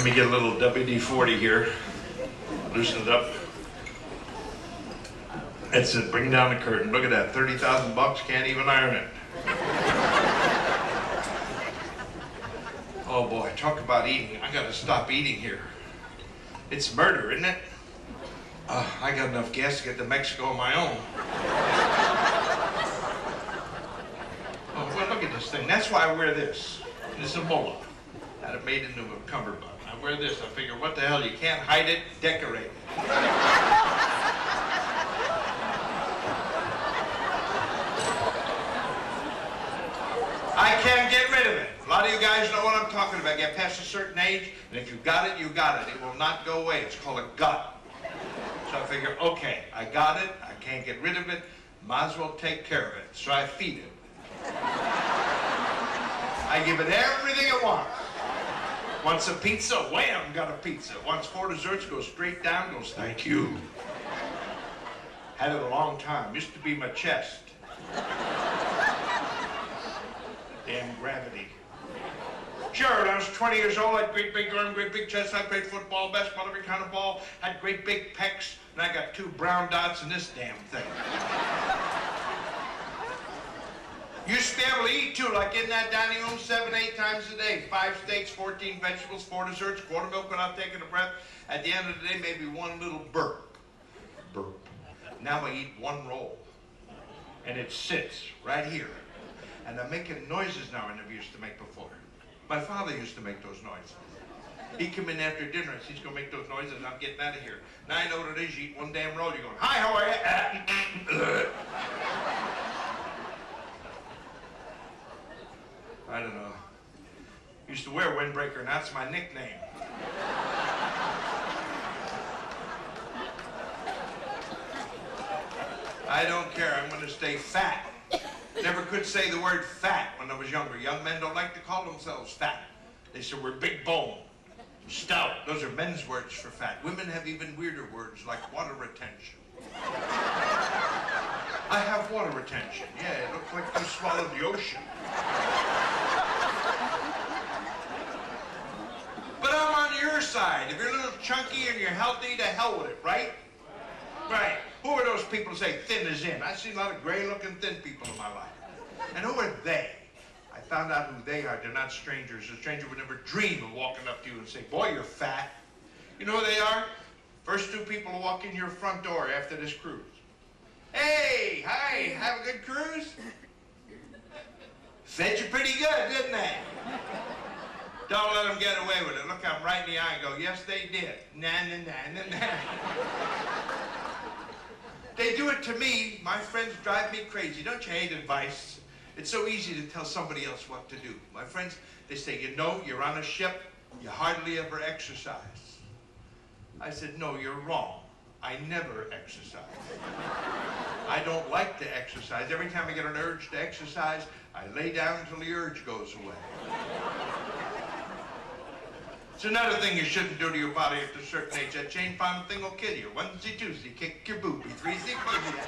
Let me get a little WD-40 here. Loosen it up. That's it. Bring down the curtain. Look at that. 30,000 bucks. Can't even iron it. Oh boy, talk about eating. I gotta stop eating here. It's murder, isn't it? I got enough gas to get to Mexico on my own. Oh, well, look at this thing. That's why I wear this. This is a mola. Had it made into a cummerbund. I wear this. I figure, what the hell? You can't hide it, decorate it. I can't get rid of it. A lot of you guys know what I'm talking about. Get past a certain age, and if you got it, you got it. It will not go away. It's called a gut. So I figure, okay, I got it. I can't get rid of it. Might as well take care of it. So I feed it. I give it everything it wants. Wants a pizza? Wham, got a pizza. Wants 4 desserts? Goes straight down, goes, thank you. Had it a long time. Used to be my chest. Damn gravity. Sure, when I was 20 years old, I had great big arm, great big chest. I played football, basketball, every kind of ball. Had great big pecs, and I got 2 brown dots in this damn thing. Used to be able to eat too, like in that dining room, 7, 8 times a day. 5 steaks, 14 vegetables, 4 desserts, quarter milk without taking a breath. At the end of the day, maybe 1 little burp. Burp. Now I eat 1 roll. And it sits right here. And I'm making noises now I never used to make before. My father used to make those noises. He'd come in after dinner and he's gonna make those noises and I'm getting out of here. Now I know what it is, you eat 1 damn roll, you're going, hi, how are you? I don't know. Used to wear windbreaker and that's my nickname. I don't care, I'm gonna stay fat. Never could say the word fat when I was younger. Young men don't like to call themselves fat. They say we're big bone, stout. Those are men's words for fat. Women have even weirder words like water retention. I have water retention. Yeah, it looks like you swallowed the ocean. But I'm on your side. If you're a little chunky and you're healthy, to hell with it, right? Right. Who are those people who say thin is in? I've seen a lot of gray-looking thin people in my life. And who are they? I found out who they are. They're not strangers. A stranger would never dream of walking up to you and say, boy, you're fat. You know who they are? First 2 people to walk in your front door after this cruise. Hey, hi, have a good cruise? Fed you pretty good, didn't they? Don't let them get away with it. Look them right in the eye and go, yes, they did. Nah, nah, nah, nah, nah. They do it to me. My friends drive me crazy. Don't you hate advice? It's so easy to tell somebody else what to do. My friends, they say, you know, you're on a ship, you hardly ever exercise. I said, no, you're wrong. I never exercise. I don't like to exercise. Every time I get an urge to exercise, I lay down until the urge goes away. It's another thing you shouldn't do to your body after a certain age. That chain pound thing will kill you. Onesie, twosie, kick your booby. Threesie, foosie.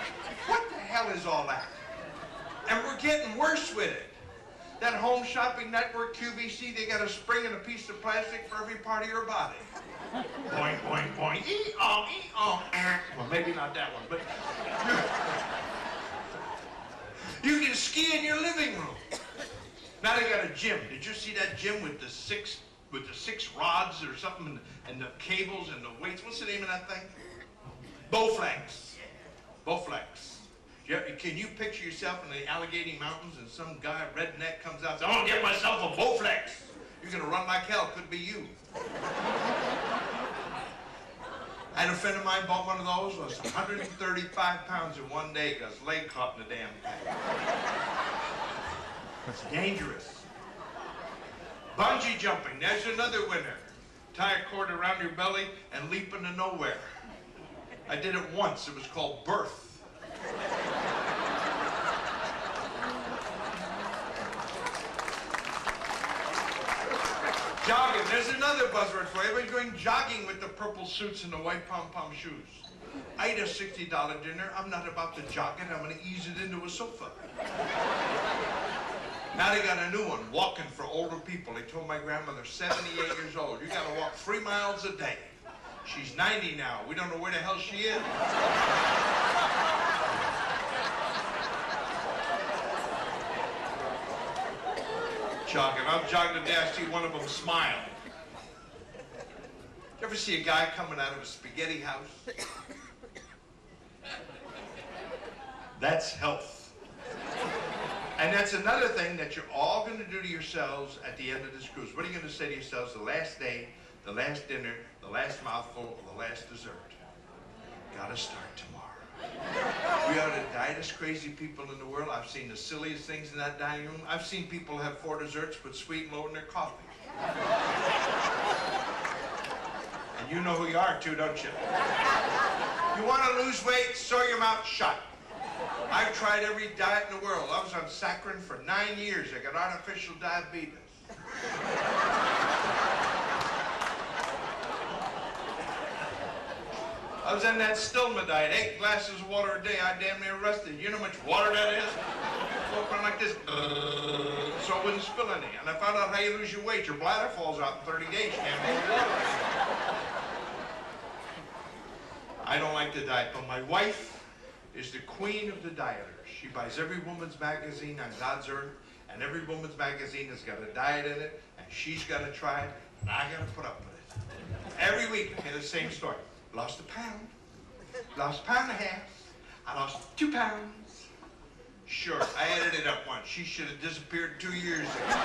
What the hell is all that? And we're getting worse with it. That Home Shopping Network QVC, they got a spring and a piece of plastic for every part of your body. Boing, boing, boing. Ee-oh, ee-oh. Well, maybe not that one, but you can ski in your living room. Now they got a gym. Did you see that gym with the six rods or something, and the cables and the weights? What's the name of that thing? Bowflex. Bowflex. Yeah, can you picture yourself in the Allegheny Mountains and some guy, redneck, comes out and says, I'm gonna get myself a Bowflex. You're gonna run like hell. Could be you. I had a friend of mine bought one of those, lost 135 pounds in one day, got his leg caught in the damn thing. It's dangerous. Bungee jumping, there's another winner. Tie a cord around your belly and leap into nowhere. I did it once, it was called birth. Jogging, there's another buzzword for you. Everybody's going jogging with the purple suits and the white pom-pom shoes. I ate a $60 dinner. I'm not about to jog it. I'm going to ease it into a sofa. Now they got a new one, walking for older people. They told my grandmother, 78 years old, you got to walk 3 miles a day. She's 90 now. We don't know where the hell she is. Jogging. I'm jogging today, I see one of them smile. You ever see a guy coming out of a spaghetti house? That's health. And that's another thing that you're all going to do to yourselves at the end of this cruise. What are you going to say to yourselves the last day, the last dinner, the last mouthful, or the last dessert? Gotta start tomorrow. We are the dietest crazy people in the world. I've seen the silliest things in that dining room. I've seen people have 4 desserts put sweet and low in their coffee. And you know who you are too, don't you? You want to lose weight? Sew your mouth shut. I've tried every diet in the world. I was on saccharin for 9 years. I got artificial diabetes. I was on that Stillman diet, 8 glasses of water a day. I damn near rusted. You know how much water that is? Walk around like this, so I wouldn't spill any. And I found out how you lose your weight. Your bladder falls out in 30 days. You can't hold water. I don't like to diet, but my wife is the queen of the dieters. She buys every woman's magazine on God's earth, and every woman's magazine has got a diet in it, and she's got to try it, and I got to put up with it. Every week, I hear the same story. Lost a pound, lost a pound and a half, I lost 2 pounds. Sure, I added it up once. She should have disappeared 2 years ago.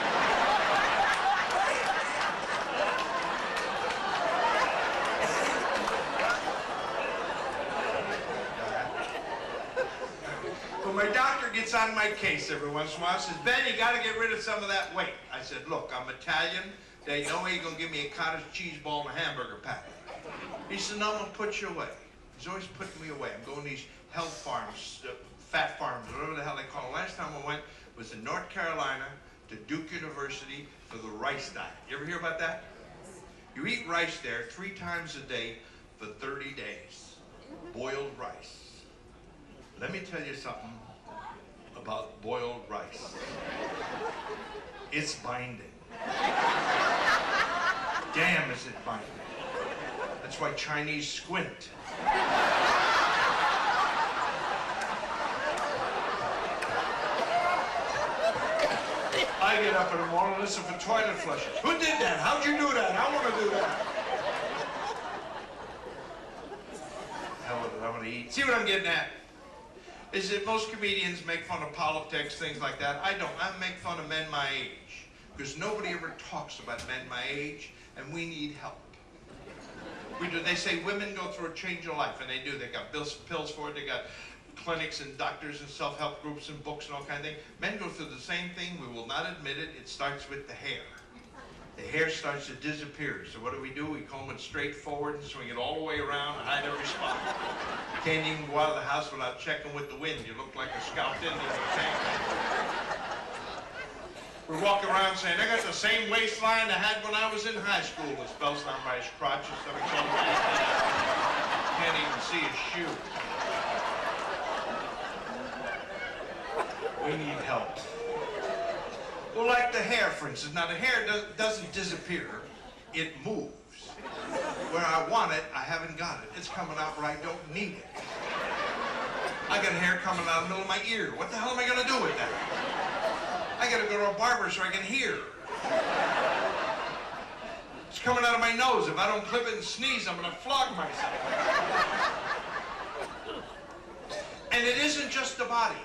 Well, my doctor gets on my case every once in a while and says, Ben, you got to get rid of some of that weight. I said, look, I'm Italian. There ain't no way you're going to give me a cottage cheese ball and a hamburger patty. He said, no, I'm going to put you away. He's always putting me away. I'm going to these health farms, fat farms, whatever the hell they call them. Last time I went was in North Carolina to Duke University for the rice diet. You ever hear about that? You eat rice there 3 times a day for 30 days. Boiled rice. Let me tell you something about boiled rice. It's binding. Damn, is it binding. That's why Chinese squint. I get up in the morning and listen for toilet flushes. Who did that? How'd you do that? I want to do that. Hell with it, I want to eat. See what I'm getting at? Is that most comedians make fun of politics, things like that. I don't. I make fun of men my age. Because nobody ever talks about men my age, and we need help. We do. They say women go through a change of life, and they do. They got pills for it. They got clinics and doctors and self-help groups and books and all kind of things. Men go through the same thing. We will not admit it. It starts with the hair. The hair starts to disappear. So what do? We comb it straight forward and swing it all the way around and hide every spot. You can't even go out of the house without checking with the wind. You look like a scalped Indian. We walk around saying, I got the same waistline I had when I was in high school. It spells down by his crotch and stuff. Can't even see his shoe. We need help. Well, like the hair, for instance. Now, the hair doesn't disappear. It moves. Where I want it, I haven't got it. It's coming out where I don't need it. I got hair coming out of the middle of my ear. What the hell am I going to do with that? I got to go to a barber so I can hear. It's coming out of my nose. If I don't clip it and sneeze, I'm going to flog myself. And it isn't just the body.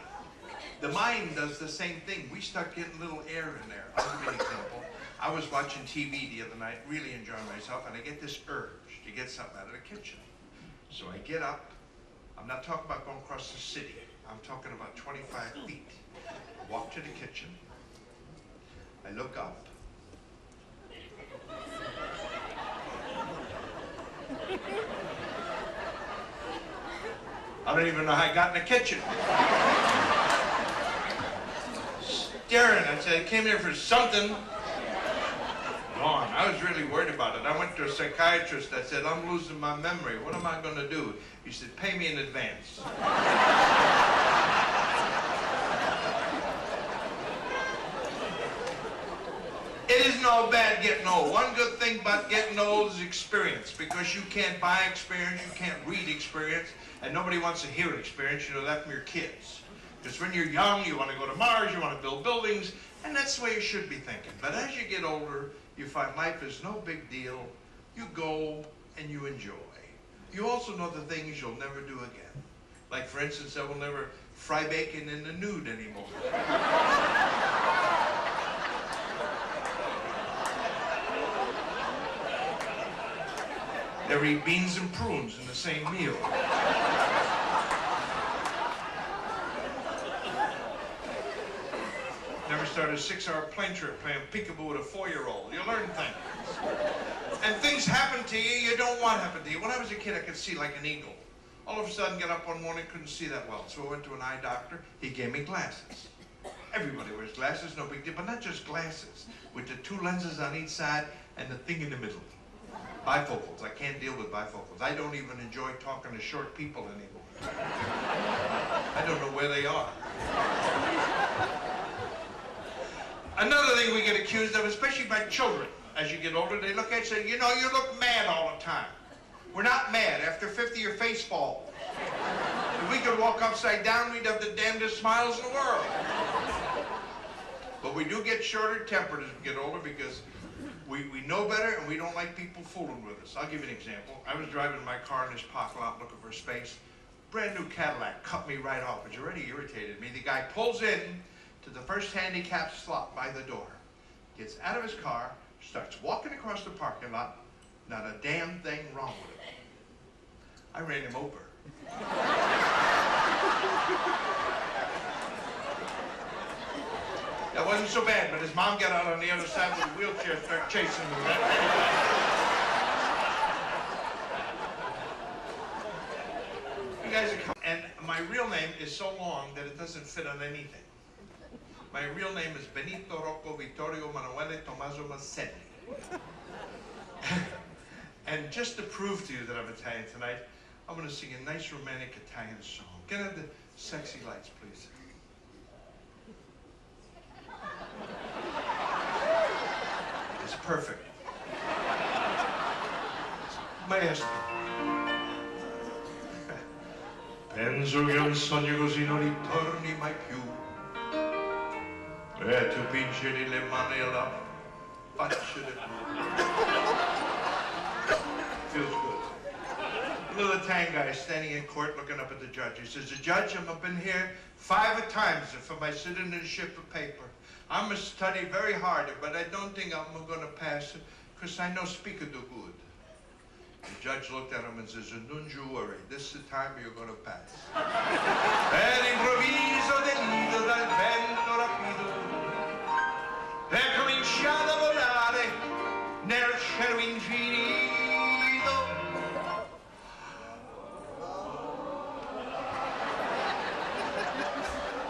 The mind does the same thing. We start getting little air in there. I'll give you an example. I was watching TV the other night, really enjoying myself, and I get this urge to get something out of the kitchen. So I get up. I'm not talking about going across the city. I'm talking about 25 feet. I walk to the kitchen. I look up. I don't even know how I got in the kitchen. Staring, I said, I came here for something. Gone. I was really worried about it. I went to a psychiatrist. I said, I'm losing my memory. What am I going to do? He said, pay me in advance. so bad getting old. One good thing about getting old is experience, because you can't buy experience, you can't read experience, and nobody wants to hear experience. You know that from your kids. Because when you're young, you want to go to Mars, you want to build buildings, and that's the way you should be thinking. But as you get older, you find life is no big deal. You go and you enjoy. You also know the things you'll never do again. Like, for instance, I will never fry bacon in the nude anymore. Never eat beans and prunes in the same meal. Never start a 6-hour plane trip playing peekaboo with a 4-year-old. You learn things. And things happen to you you don't want to happen to you. When I was a kid, I could see like an eagle. All of a sudden, get up one morning, couldn't see that well. So I went to an eye doctor. He gave me glasses. Everybody wears glasses, no big deal, but not just glasses. With the 2 lenses on each side and the thing in the middle. Bifocals. I can't deal with bifocals. I don't even enjoy talking to short people anymore. I don't know where they are. Another thing we get accused of, especially by children, as you get older, they look at you and say, you know, you look mad all the time. We're not mad. After 50, your face falls. If we could walk upside down, we'd have the damnedest smiles in the world. But we do get shorter tempered as we get older because we know better and we don't like people fooling with us. I'll give you an example. I was driving my car in this parking lot looking for space. Brand new Cadillac cut me right off. It already irritated me. The guy pulls in to the first handicapped slot by the door, gets out of his car, starts walking across the parking lot, not a damn thing wrong with him. I ran him over. That wasn't so bad, but his mom got out on the other side with a wheelchair and started chasing him. You guys are coming. And my real name is so long that it doesn't fit on anything. My real name is Benito Rocco Vittorio Manuele Tommaso Masselli. And just to prove to you that I'm Italian tonight, I'm going to sing a nice romantic Italian song. Can I have the sexy lights, please? It's perfect. Maestro. Penso che un sogno così non ritorni mai più. E tu pinceri le mani alla faccia del feels good. A little Italian guy standing in court looking up at the judge. He says, the judge, I'm up in here 5 times for my citizenship of paper. I must study very hard, but I don't think I'm going to pass it because I know speak do good. The judge looked at him and says, don't you worry, this is the time you're going to pass. Per improvviso del nido dal vento rapido, per cominciare a volare nel cielo infinito.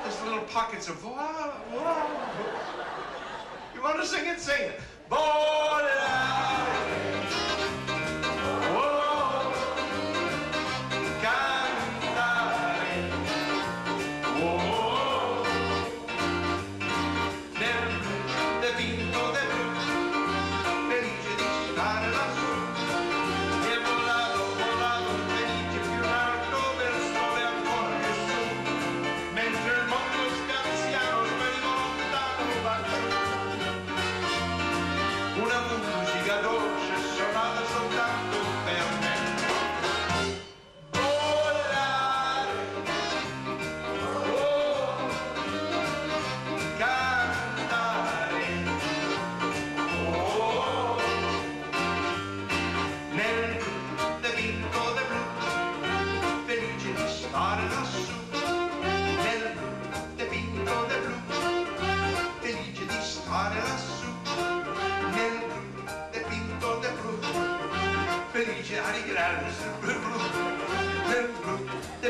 There's little pockets of wow, wow. You want to sing it? Sing it.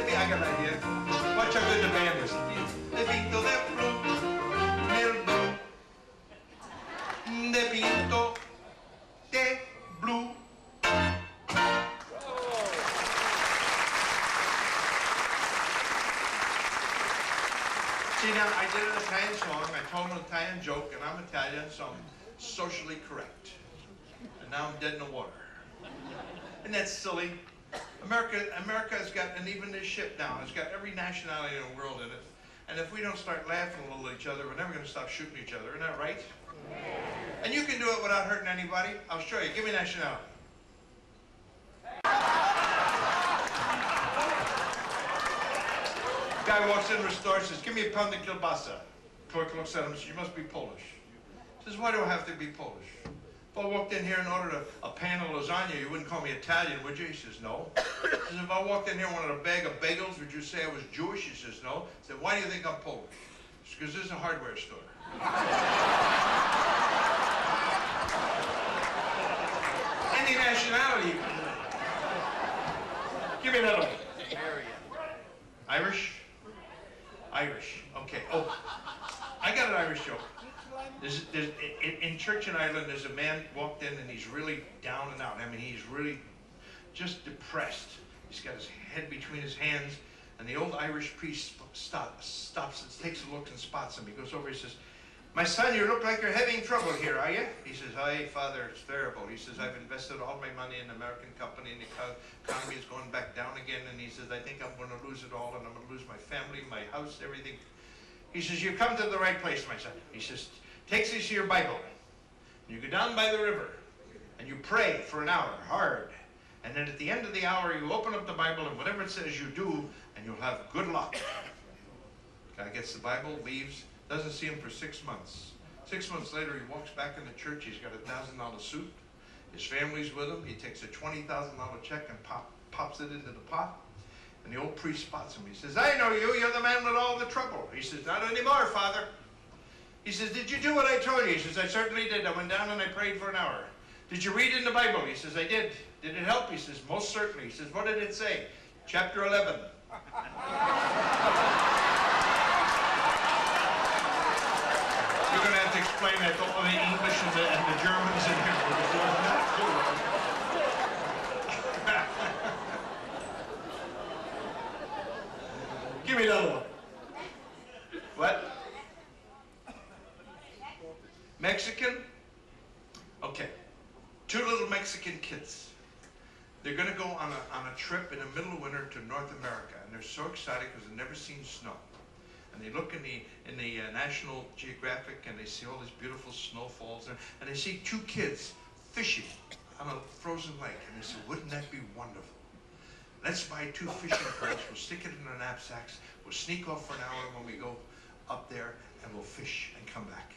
I got an idea. Watch how good the band is. De pinto de blu, nel blu. De pinto de blu. See, now, I did an Italian song. I told an Italian joke, and I'm Italian, so socially correct. And now I'm dead in the water. Isn't that silly? America's got, and even this ship now, it's got every nationality in the world in it. And if we don't start laughing a little at each other, we're never going to stop shooting each other. Isn't that right? And you can do it without hurting anybody. I'll show you. Give me nationality. Guy walks into the store and says, give me a pound of kielbasa. Clerk looks at him and says, you must be Polish. He says, why do I have to be Polish? If I walked in here and ordered a pan of lasagna, you wouldn't call me Italian, would you? He says, no. He says, if I walked in here and wanted a bag of bagels, would you say I was Jewish? He says, no. He said, why do you think I'm Polish? Because this is a hardware store. Any nationality. Give me another one. Irish? Irish. Okay. Oh, I got an Irish joke. In church in Ireland, there's a man walked in and he's really down and out. I mean, he's really just depressed. He's got his head between his hands, and the old Irish priest stops and takes a look and spots him. He goes over, he says, my son, you look like you're having trouble here, are you? He says, aye, Father, it's terrible. He says, I've invested all my money in an American company, and the economy is going back down again. And he says, I think I'm going to lose it all, and I'm going to lose my family, my house, everything. He says, you've come to the right place, my son. He says, take this your Bible. You go down by the river, and you pray for an hour, hard. And then at the end of the hour, you open up the Bible, and whatever it says you do, and you'll have good luck. Guy gets the Bible, leaves, doesn't see him for 6 months. 6 months later, he walks back in the church. He's got a $1,000 suit. His family's with him. He takes a $20,000 check and pops it into the pot. And the old priest spots him. He says, I know you. You're the man with all the trouble. He says, not anymore, Father. He says, did you do what I told you? He says, I certainly did. I went down and I prayed for an hour. Did you read in the Bible? He says, I did. Did it help? He says, most certainly. He says, what did it say? Chapter 11. You're going to have to explain that to all the English and the Germans in here. Give me another one. What? Mexican? Okay. 2 little Mexican kids. They're going to go on a trip in the middle of winter to North America, and they're so excited because they've never seen snow. And they look in the National Geographic, and they see all these beautiful snowfalls, and they see 2 kids fishing on a frozen lake, and they say, wouldn't that be wonderful? Let's buy 2 fishing poles, we'll stick it in our knapsacks, we'll sneak off for an hour when we go up there, and we'll fish and come back.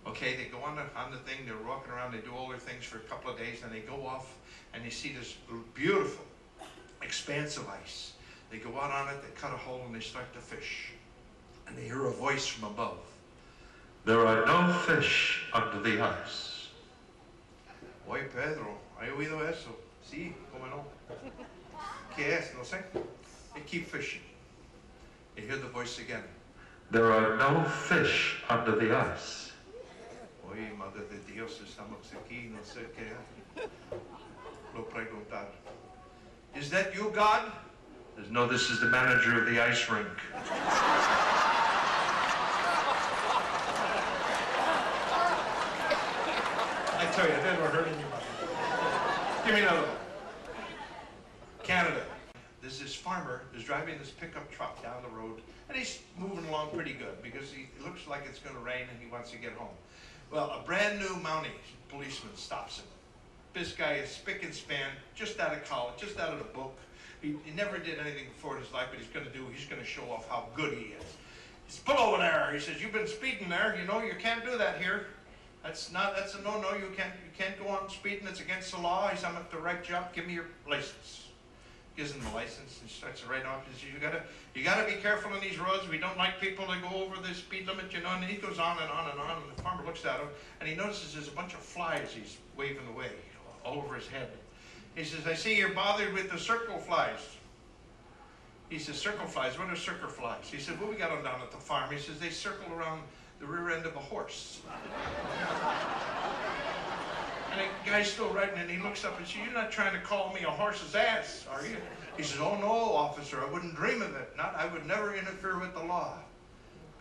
Okay, they go on the thing, they're walking around, they do all their things for a couple of days, and they go off, and they see this beautiful expanse of ice. They go out on it, they cut a hole, and they start to fish. And they hear a voice from above. There are no fish under the ice. Oye, Pedro, ¿ha oído eso? Sí, cómo no. ¿Qué es? No sé. They keep fishing. They hear the voice again. There are no fish under the ice. Oye, Madre de Dios, estamos aquí, no sé qué. Lo preguntar. Is that you, God? Says, no, this is the manager of the ice rink. I tell you, that never hurt anybody. Give me another one. Canada. There's this farmer who's driving this pickup truck down the road, and he's moving along pretty good because it looks like it's going to rain and he wants to get home. Well, a brand new Mountie policeman stops him. This guy is spick and span, just out of college, just out of the book. He never did anything before in his life, but he's going to show off how good he is. He says, pull over there. He says, you've been speeding there. You know, you can't do that here. That's a no-no. You can't go on speeding. It's against the law. He says, I'm at the right job. Give me your license. Gives him the license and starts to write off. He says, you gotta be careful on these roads. We don't like people to go over the speed limit, you know. And he goes on and on and on. And the farmer looks at him, and he notices there's a bunch of flies he's waving away all over his head. He says, I see you're bothered with the circle flies. He says, circle flies? What are circle flies? He said, well, we got them down at the farm. He says, they circle around the rear end of a horse. And the guy's still writing, and he looks up and says, you're not trying to call me a horse's ass, are you? He says, oh, no, officer, I wouldn't dream of it. I would never interfere with the law.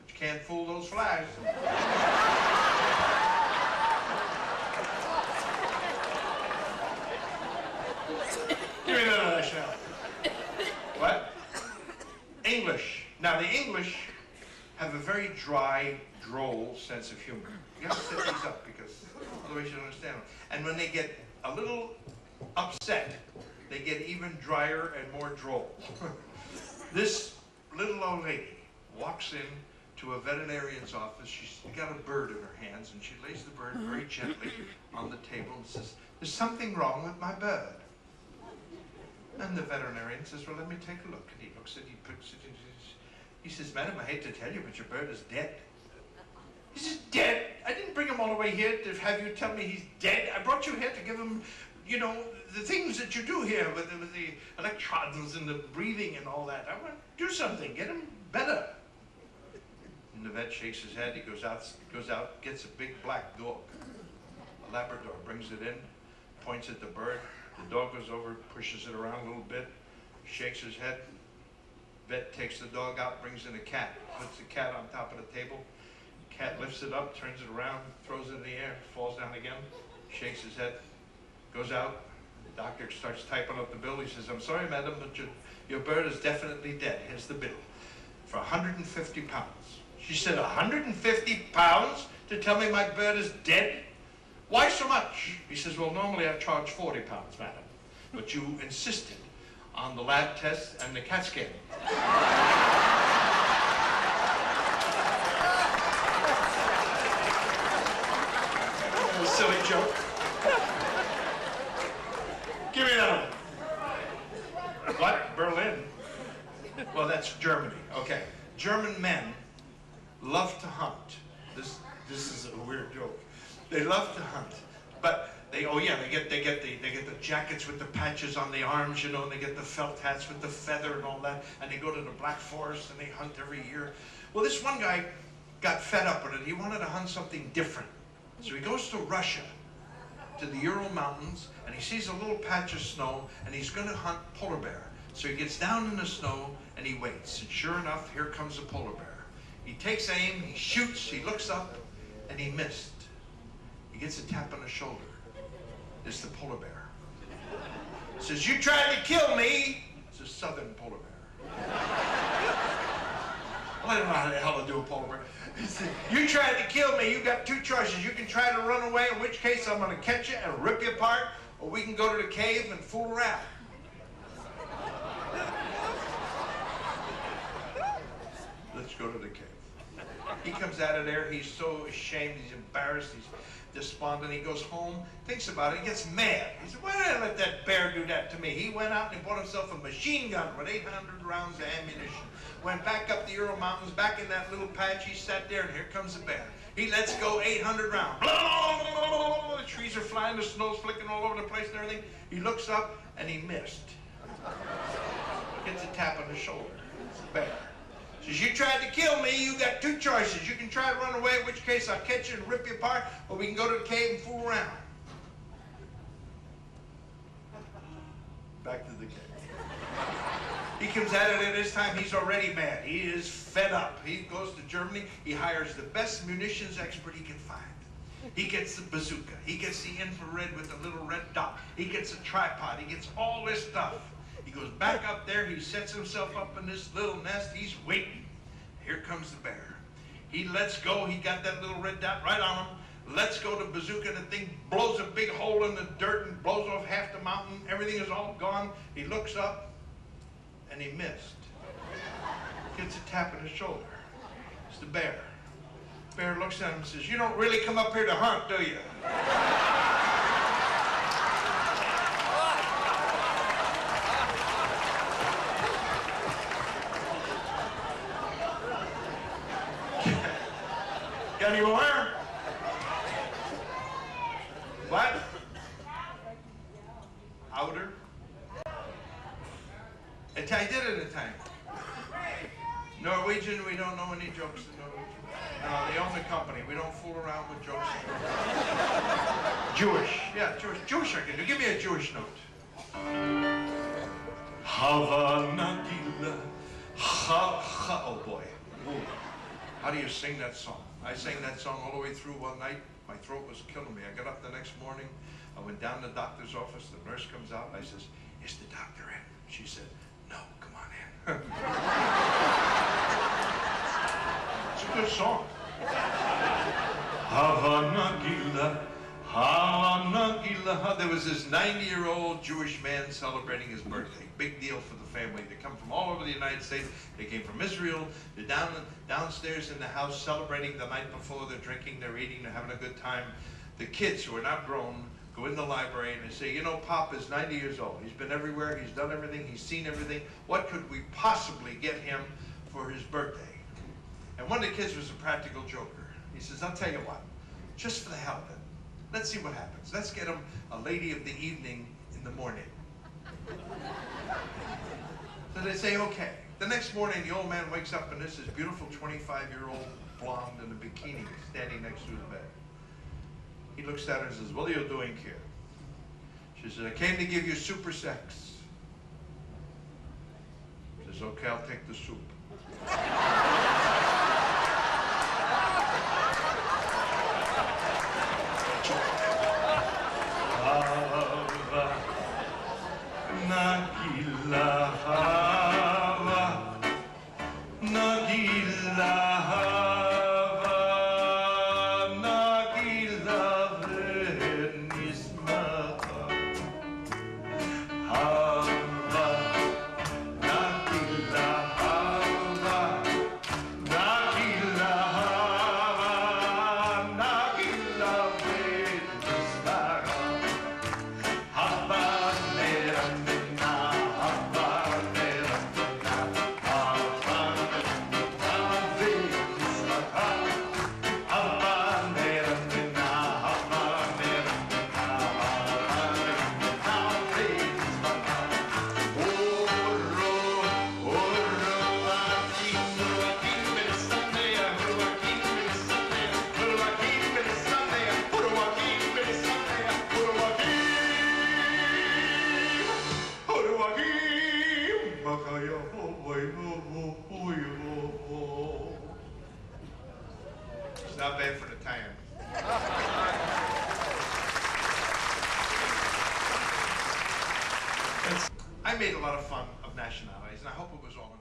But you can't fool those flies. very dry, droll sense of humor. You have to set these up because otherwise you don't understand them. And when they get a little upset, they get even drier and more droll. This little old lady walks in to a veterinarian's office. She's got a bird in her hands, and she lays the bird very gently on the table and says, "There's something wrong with my bird." And the veterinarian says, "Well, let me take a look." And he looks at it, he puts it in his... He says, "Madam, I hate to tell you, but your bird is dead." He says, "Dead? I didn't bring him all the way here to have you tell me he's dead. I brought you here to give him, you know, the things that you do here with the electrodes and the breathing and all that. I want to do something, get him better." And the vet shakes his head. He goes out, gets a big black dog, a Labrador, brings it in, points at the bird. The dog goes over, pushes it around a little bit, shakes his head. Vet takes the dog out, brings in a cat, puts the cat on top of the table. Cat lifts it up, turns it around, throws it in the air, falls down again, shakes his head, goes out. The doctor starts typing up the bill. He says, "I'm sorry, madam, but your bird is definitely dead. Here's the bill for 150 pounds. She said, 150 pounds to tell me my bird is dead? Why so much? He says, "Well, normally I charge 40 pounds, madam, but you insisted on the lab test and the CAT scan." A silly joke. Give me that one. What? Berlin? Well, that's Germany. Okay. German men love to hunt. This is a weird joke. They love to hunt, but they get the jackets with the patches on the arms, you know, and they get the felt hats with the feather and all that, and they go to the Black Forest and they hunt every year. Well, this one guy got fed up with it. He wanted to hunt something different, so he goes to Russia, to the Ural Mountains, and he sees a little patch of snow, and he's going to hunt polar bear. So he gets down in the snow and he waits, and sure enough, here comes a polar bear. He takes aim, he shoots, he looks up, and he missed. He gets a tap on the shoulder. It's the polar bear. He says, "You tried to kill me." It's a southern polar bear. Well, I don't know how the hell to do a polar bear. He said, "You tried to kill me. You got two choices. You can try to run away, in which case I'm going to catch you and rip you apart, or we can go to the cave and fool around." Let's go to the cave. He comes out of there. He's so ashamed. He's embarrassed. He's despondent. He goes home, thinks about it. He gets mad. He said, "Why did I let that bear do that to me?" He went out and he bought himself a machine gun with 800 rounds of ammunition. Went back up the Ural Mountains, back in that little patch. He sat there, and here comes the bear. He lets go 800 rounds. The trees are flying, the snow's flicking all over the place and everything. He looks up, and he missed. Gets a tap on the shoulder. It's the bear. Says, "You tried to kill me. You got two choices. You can try to run away, in which case I'll catch you and rip you apart, or we can go to the cave and fool around." Back to the cave. He comes at it, and this time he's already mad. He is fed up. He goes to Germany. He hires the best munitions expert he can find. He gets the bazooka. He gets the infrared with the little red dot. He gets a tripod. He gets all this stuff. He goes back up there. He sets himself up in this little nest. He's waiting. Here comes the bear. He lets go. He got that little red dot right on him. Let's go to bazooka. The thing blows a big hole in the dirt and blows off half the mountain. Everything is all gone. He looks up, and he missed. Gets a tap on his shoulder. It's the bear. Bear looks at him and says, "You don't really come up here to hunt, do you?" Got any more? What? Outer? I did it in time. Norwegian, we don't know any jokes in Norwegian. No, they own the company. We don't fool around with jokes. Jewish. Yeah, Jewish. Jewish I can do. Give me a Jewish note. Havana Gila. Ha, ha. Oh boy. Ooh. How do you sing that song? I sang that song all the way through one night. My throat was killing me. I got up the next morning. I went down to the doctor's office. The nurse comes out. I says, "Is the doctor in?" She said, "No, come on in." So good song. Havana Gila, Havana Gila. There was this 90-year-old Jewish man celebrating his birthday. Big deal for the family. They come from all over the United States. They came from Israel. They're downstairs in the house celebrating the night before. They're drinking, they're eating, they're having a good time. The kids, who are not grown, go in the library and they say, you know, Pop is 90 years old. He's been everywhere, he's done everything, he's seen everything. What could we possibly get him for his birthday? And one of the kids was a practical joker. He says, I'll tell you what, just for the hell of it, let's see what happens. Let's get him a lady of the evening in the morning. So they say, okay. The next morning, the old man wakes up and there's this beautiful 25-year-old blonde in a bikini standing next to his bed. He looks at her and says, what are you doing here? She says, I came to give you super sex. He says, okay, I'll take the soup. It's not bad for the time. I made a lot of fun of nationalities, and I hope it was all